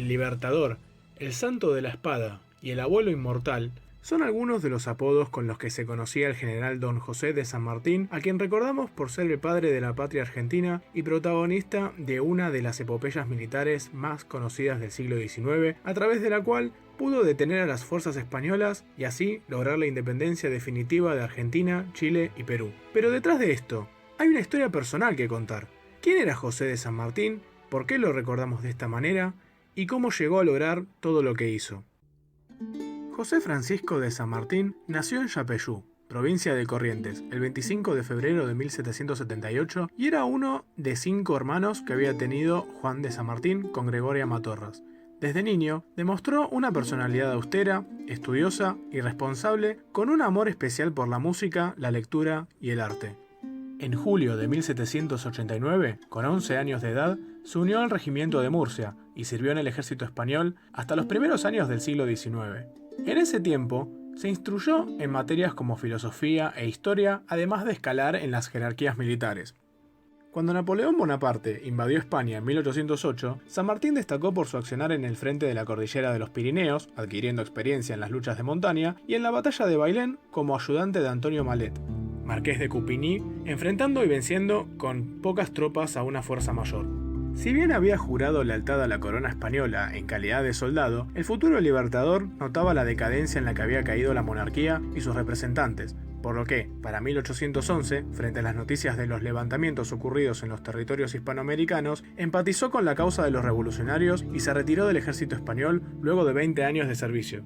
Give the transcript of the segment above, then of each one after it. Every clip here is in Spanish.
el Libertador, el Santo de la Espada y el Abuelo Inmortal son algunos de los apodos con los que se conocía el general Don José de San Martín, a quien recordamos por ser el padre de la patria argentina y protagonista de una de las epopeyas militares más conocidas del siglo XIX, a través de la cual pudo detener a las fuerzas españolas y así lograr la independencia definitiva de Argentina, Chile y Perú. Pero detrás de esto, hay una historia personal que contar. ¿Quién era José de San Martín? ¿Por qué lo recordamos de esta manera? ¿Y cómo llegó a lograr todo lo que hizo? José Francisco de San Martín nació en Yapeyú, provincia de Corrientes, el 25 de febrero de 1778 y era uno de 5 hermanos que había tenido Juan de San Martín con Gregoria Matorras. Desde niño demostró una personalidad austera, estudiosa y responsable, con un amor especial por la música, la lectura y el arte. En julio de 1789, con 11 años de edad, se unió al regimiento de Murcia y sirvió en el ejército español hasta los primeros años del siglo XIX. En ese tiempo, se instruyó en materias como filosofía e historia, además de escalar en las jerarquías militares. Cuando Napoleón Bonaparte invadió España en 1808, San Martín destacó por su accionar en el frente de la cordillera de los Pirineos, adquiriendo experiencia en las luchas de montaña, y en la batalla de Bailén como ayudante de Antonio Malet, marqués de Coupigny, enfrentando y venciendo con pocas tropas a una fuerza mayor. Si bien había jurado lealtad a la corona española en calidad de soldado, el futuro libertador notaba la decadencia en la que había caído la monarquía y sus representantes, por lo que, para 1811, frente a las noticias de los levantamientos ocurridos en los territorios hispanoamericanos, empatizó con la causa de los revolucionarios y se retiró del ejército español luego de 20 años de servicio.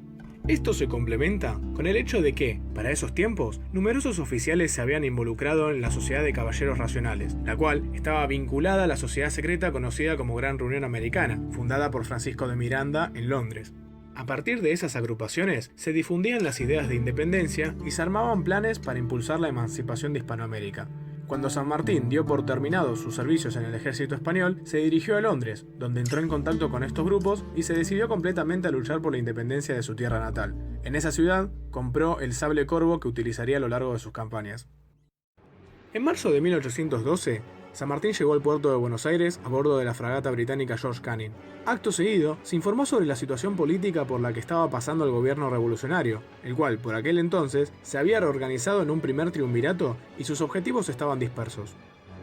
Esto se complementa con el hecho de que, para esos tiempos, numerosos oficiales se habían involucrado en la Sociedad de Caballeros Racionales, la cual estaba vinculada a la sociedad secreta conocida como Gran Reunión Americana, fundada por Francisco de Miranda en Londres. A partir de esas agrupaciones, se difundían las ideas de independencia y se armaban planes para impulsar la emancipación de Hispanoamérica. Cuando San Martín dio por terminados sus servicios en el ejército español, se dirigió a Londres, donde entró en contacto con estos grupos y se decidió completamente a luchar por la independencia de su tierra natal. En esa ciudad, compró el sable corvo que utilizaría a lo largo de sus campañas. En marzo de 1812, San Martín llegó al puerto de Buenos Aires a bordo de la fragata británica George Canning. Acto seguido, se informó sobre la situación política por la que estaba pasando el gobierno revolucionario, el cual, por aquel entonces, se había reorganizado en un primer triunvirato y sus objetivos estaban dispersos.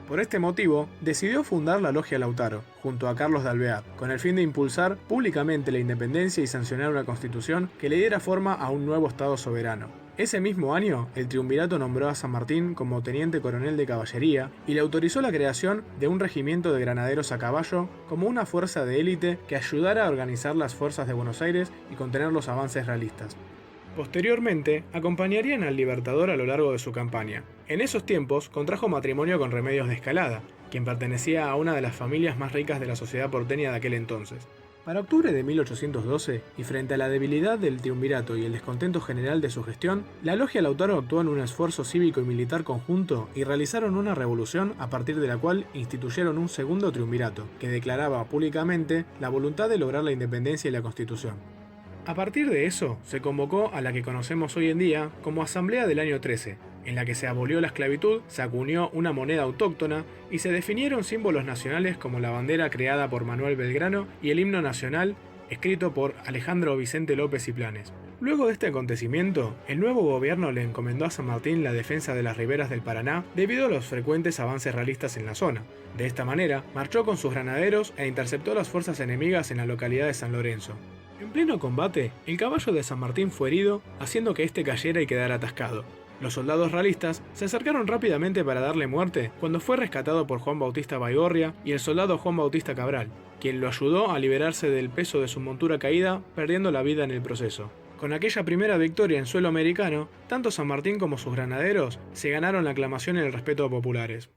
Por este motivo, decidió fundar la Logia Lautaro, junto a Carlos de Alvear, con el fin de impulsar públicamente la independencia y sancionar una constitución que le diera forma a un nuevo Estado soberano. Ese mismo año, el triunvirato nombró a San Martín como teniente coronel de caballería y le autorizó la creación de un regimiento de granaderos a caballo como una fuerza de élite que ayudara a organizar las fuerzas de Buenos Aires y contener los avances realistas. Posteriormente, acompañarían al Libertador a lo largo de su campaña. En esos tiempos, contrajo matrimonio con Remedios de Escalada, quien pertenecía a una de las familias más ricas de la sociedad porteña de aquel entonces. Para octubre de 1812, y frente a la debilidad del triunvirato y el descontento general de su gestión, la Logia Lautaro actuó en un esfuerzo cívico y militar conjunto y realizaron una revolución a partir de la cual instituyeron un segundo triunvirato, que declaraba públicamente la voluntad de lograr la independencia y la Constitución. A partir de eso, se convocó a la que conocemos hoy en día como Asamblea del Año 13, en la que se abolió la esclavitud, se acuñó una moneda autóctona y se definieron símbolos nacionales como la bandera creada por Manuel Belgrano y el himno nacional escrito por Alejandro Vicente López y Planes. Luego de este acontecimiento, el nuevo gobierno le encomendó a San Martín la defensa de las riberas del Paraná debido a los frecuentes avances realistas en la zona. De esta manera, marchó con sus granaderos e interceptó las fuerzas enemigas en la localidad de San Lorenzo. En pleno combate, el caballo de San Martín fue herido, haciendo que éste cayera y quedara atascado. Los soldados realistas se acercaron rápidamente para darle muerte cuando fue rescatado por Juan Bautista Baigorria y el soldado Juan Bautista Cabral, quien lo ayudó a liberarse del peso de su montura caída, perdiendo la vida en el proceso. Con aquella primera victoria en suelo americano, tanto San Martín como sus granaderos se ganaron la aclamación y el respeto populares.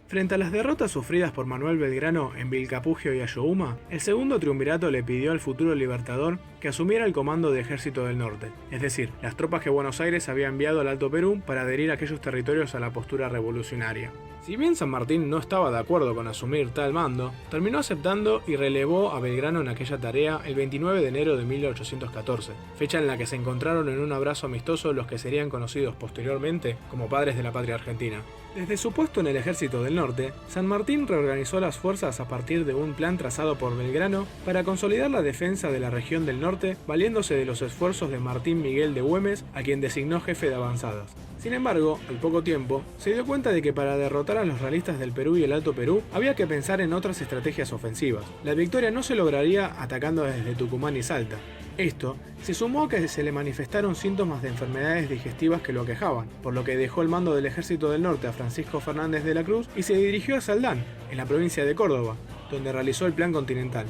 Frente a las derrotas sufridas por Manuel Belgrano en Vilcapugio y Ayohuma, el segundo triunvirato le pidió al futuro libertador que asumiera el comando del Ejército del Norte, es decir, las tropas que Buenos Aires había enviado al Alto Perú para adherir a aquellos territorios a la postura revolucionaria. Si bien San Martín no estaba de acuerdo con asumir tal mando, terminó aceptando y relevó a Belgrano en aquella tarea el 29 de enero de 1814, fecha en la que se encontraron en un abrazo amistoso los que serían conocidos posteriormente como padres de la patria argentina. Desde su puesto en el ejército del norte, San Martín reorganizó las fuerzas a partir de un plan trazado por Belgrano para consolidar la defensa de la región del norte, valiéndose de los esfuerzos de Martín Miguel de Güemes, a quien designó jefe de avanzadas. Sin embargo, al poco tiempo, se dio cuenta de que para derrotar a los realistas del Perú y el Alto Perú, había que pensar en otras estrategias ofensivas. La victoria no se lograría atacando desde Tucumán y Salta. Esto se sumó a que se le manifestaron síntomas de enfermedades digestivas que lo aquejaban, por lo que dejó el mando del Ejército del Norte a Francisco Fernández de la Cruz y se dirigió a Saldán, en la provincia de Córdoba, donde realizó el Plan Continental.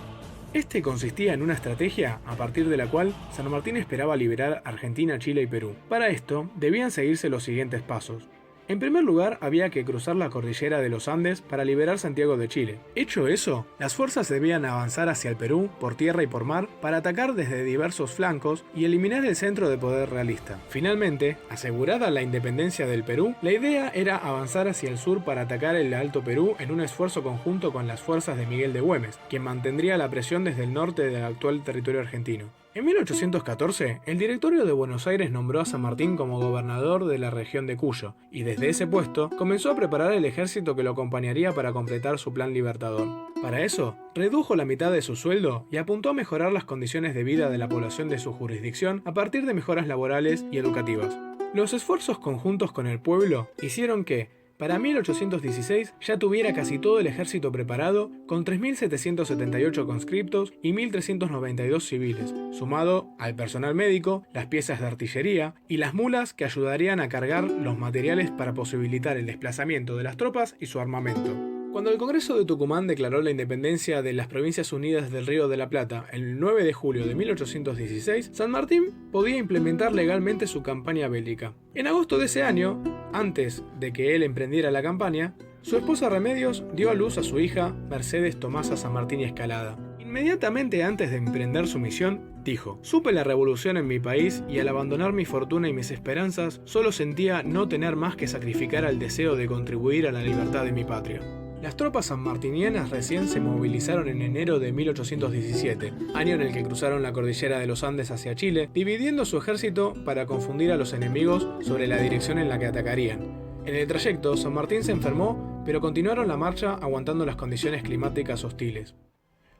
Este consistía en una estrategia a partir de la cual San Martín esperaba liberar Argentina, Chile y Perú. Para esto, debían seguirse los siguientes pasos. En primer lugar, había que cruzar la cordillera de los Andes para liberar Santiago de Chile. Hecho eso, las fuerzas debían avanzar hacia el Perú, por tierra y por mar, para atacar desde diversos flancos y eliminar el centro de poder realista. Finalmente, asegurada la independencia del Perú, la idea era avanzar hacia el sur para atacar el Alto Perú en un esfuerzo conjunto con las fuerzas de Miguel de Güemes, quien mantendría la presión desde el norte del actual territorio argentino. En 1814, el Directorio de Buenos Aires nombró a San Martín como gobernador de la región de Cuyo, y desde ese puesto comenzó a preparar el ejército que lo acompañaría para completar su plan libertador. Para eso, redujo la mitad de su sueldo y apuntó a mejorar las condiciones de vida de la población de su jurisdicción a partir de mejoras laborales y educativas. Los esfuerzos conjuntos con el pueblo hicieron que, para 1816 ya tuviera casi todo el ejército preparado, con 3.778 conscriptos y 1.392 civiles, sumado al personal médico, las piezas de artillería y las mulas que ayudarían a cargar los materiales para posibilitar el desplazamiento de las tropas y su armamento. Cuando el Congreso de Tucumán declaró la independencia de las Provincias Unidas del Río de la Plata el 9 de julio de 1816, San Martín podía implementar legalmente su campaña bélica. En agosto de ese año, antes de que él emprendiera la campaña, su esposa Remedios dio a luz a su hija Mercedes Tomasa San Martín y Escalada. Inmediatamente antes de emprender su misión, dijo: «Supe la revolución en mi país y al abandonar mi fortuna y mis esperanzas, solo sentía no tener más que sacrificar al deseo de contribuir a la libertad de mi patria». Las tropas sanmartinianas recién se movilizaron en enero de 1817, año en el que cruzaron la cordillera de los Andes hacia Chile, dividiendo su ejército para confundir a los enemigos sobre la dirección en la que atacarían. En el trayecto, San Martín se enfermó, pero continuaron la marcha aguantando las condiciones climáticas hostiles.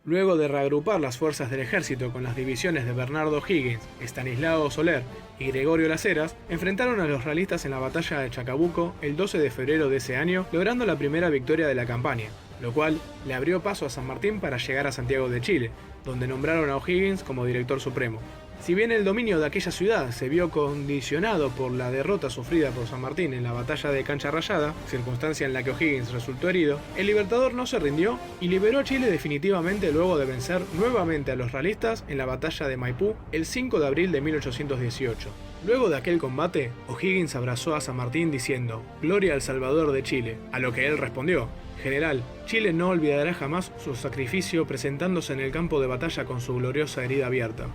Luego de reagrupar las fuerzas del ejército con las divisiones de Bernardo Higgins, Estanislao Soler y Gregorio Las Heras, enfrentaron a los realistas en la batalla de Chacabuco el 12 de febrero de ese año, logrando la primera victoria de la campaña, lo cual le abrió paso a San Martín para llegar a Santiago de Chile, donde nombraron a O'Higgins como director supremo. Si bien el dominio de aquella ciudad se vio condicionado por la derrota sufrida por San Martín en la batalla de Cancha Rayada, circunstancia en la que O'Higgins resultó herido, el libertador no se rindió y liberó a Chile definitivamente luego de vencer nuevamente a los realistas en la batalla de Maipú el 5 de abril de 1818. Luego de aquel combate, O'Higgins abrazó a San Martín diciendo: «Gloria al Salvador de Chile», a lo que él respondió: «General, Chile no olvidará jamás su sacrificio presentándose en el campo de batalla con su gloriosa herida abierta».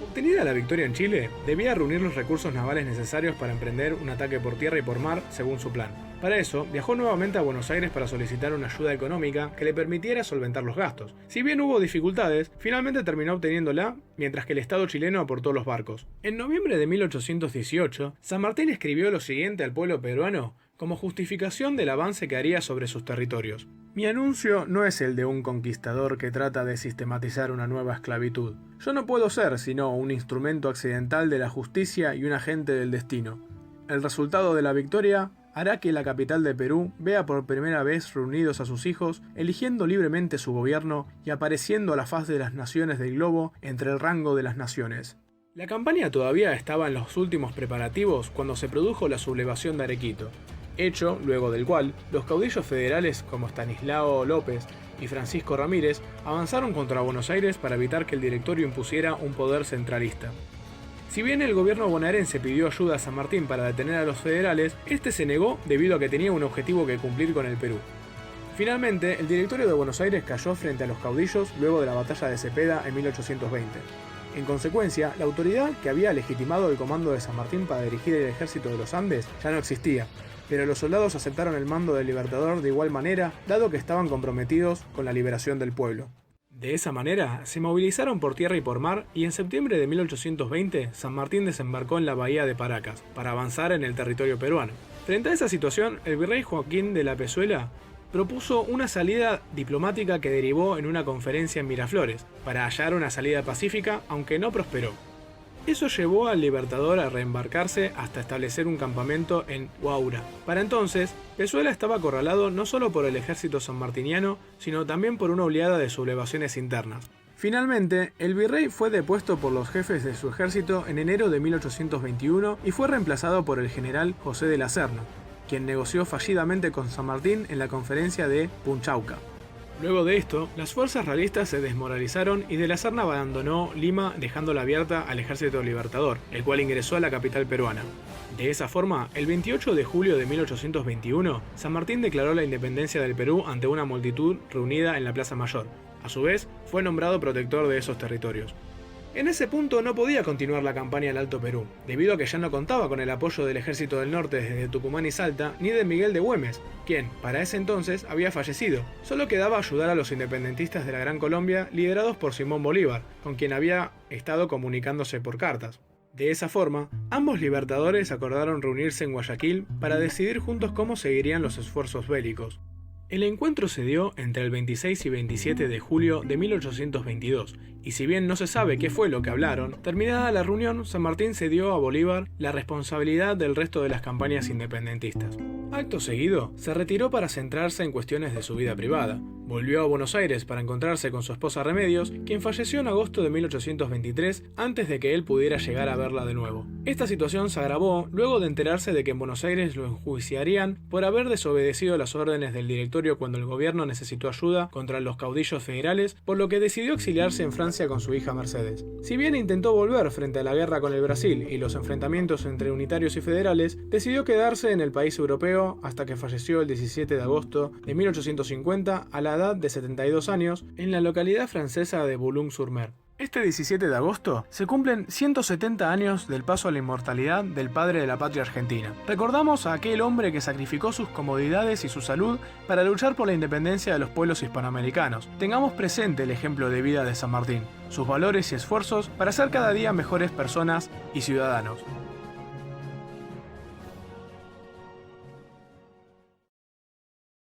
Obtenida la victoria en Chile, debía reunir los recursos navales necesarios para emprender un ataque por tierra y por mar según su plan. Para eso, viajó nuevamente a Buenos Aires para solicitar una ayuda económica que le permitiera solventar los gastos. Si bien hubo dificultades, finalmente terminó obteniéndola, mientras que el Estado chileno aportó los barcos. En noviembre de 1818, San Martín escribió lo siguiente al pueblo peruano como justificación del avance que haría sobre sus territorios: «Mi anuncio no es el de un conquistador que trata de sistematizar una nueva esclavitud. Yo no puedo ser sino un instrumento accidental de la justicia y un agente del destino. El resultado de la victoria hará que la capital de Perú vea por primera vez reunidos a sus hijos, eligiendo libremente su gobierno y apareciendo a la faz de las naciones del globo entre el rango de las naciones». La campaña todavía estaba en los últimos preparativos cuando se produjo la sublevación de Arequito, hecho luego del cual los caudillos federales como Estanislao López y Francisco Ramírez avanzaron contra Buenos Aires para evitar que el directorio impusiera un poder centralista. Si bien el gobierno bonaerense pidió ayuda a San Martín para detener a los federales, este se negó debido a que tenía un objetivo que cumplir con el Perú. Finalmente, el directorio de Buenos Aires cayó frente a los caudillos luego de la batalla de Cepeda en 1820. En consecuencia, la autoridad que había legitimado el comando de San Martín para dirigir el ejército de los Andes ya no existía, pero los soldados aceptaron el mando del Libertador de igual manera, dado que estaban comprometidos con la liberación del pueblo. De esa manera, se movilizaron por tierra y por mar, y en septiembre de 1820, San Martín desembarcó en la bahía de Paracas, para avanzar en el territorio peruano. Frente a esa situación, el virrey Joaquín de la Pezuela propuso una salida diplomática que derivó en una conferencia en Miraflores, para hallar una salida pacífica, aunque no prosperó. Eso llevó al Libertador a reembarcarse hasta establecer un campamento en Huaura. Para entonces, Pezuela estaba acorralado no solo por el ejército sanmartiniano, sino también por una oleada de sublevaciones internas. Finalmente, el virrey fue depuesto por los jefes de su ejército en enero de 1821 y fue reemplazado por el general José de la Serna, quien negoció fallidamente con San Martín en la conferencia de Punchauca. Luego de esto, las fuerzas realistas se desmoralizaron y de la Serna abandonó Lima dejándola abierta al ejército libertador, el cual ingresó a la capital peruana. De esa forma, el 28 de julio de 1821, San Martín declaró la independencia del Perú ante una multitud reunida en la Plaza Mayor. A su vez, fue nombrado protector de esos territorios. En ese punto no podía continuar la campaña al Alto Perú, debido a que ya no contaba con el apoyo del Ejército del Norte desde Tucumán y Salta, ni de Miguel de Güemes, quien, para ese entonces, había fallecido. Solo quedaba ayudar a los independentistas de la Gran Colombia, liderados por Simón Bolívar, con quien había estado comunicándose por cartas. De esa forma, ambos libertadores acordaron reunirse en Guayaquil para decidir juntos cómo seguirían los esfuerzos bélicos. El encuentro se dio entre el 26 y 27 de julio de 1822, y si bien no se sabe qué fue lo que hablaron, terminada la reunión, San Martín cedió a Bolívar la responsabilidad del resto de las campañas independentistas. Acto seguido, se retiró para centrarse en cuestiones de su vida privada. Volvió a Buenos Aires para encontrarse con su esposa Remedios, quien falleció en agosto de 1823 antes de que él pudiera llegar a verla de nuevo. Esta situación se agravó luego de enterarse de que en Buenos Aires lo enjuiciarían por haber desobedecido las órdenes del directorio cuando el gobierno necesitó ayuda contra los caudillos federales, por lo que decidió exiliarse en Francia con su hija Mercedes. Si bien intentó volver frente a la guerra con el Brasil y los enfrentamientos entre unitarios y federales, decidió quedarse en el país europeo hasta que falleció el 17 de agosto de 1850 a la edad de 72 años en la localidad francesa de Boulogne-sur-Mer. Este 17 de agosto se cumplen 170 años del paso a la inmortalidad del padre de la patria argentina. Recordamos a aquel hombre que sacrificó sus comodidades y su salud para luchar por la independencia de los pueblos hispanoamericanos. Tengamos presente el ejemplo de vida de San Martín, sus valores y esfuerzos para ser cada día mejores personas y ciudadanos.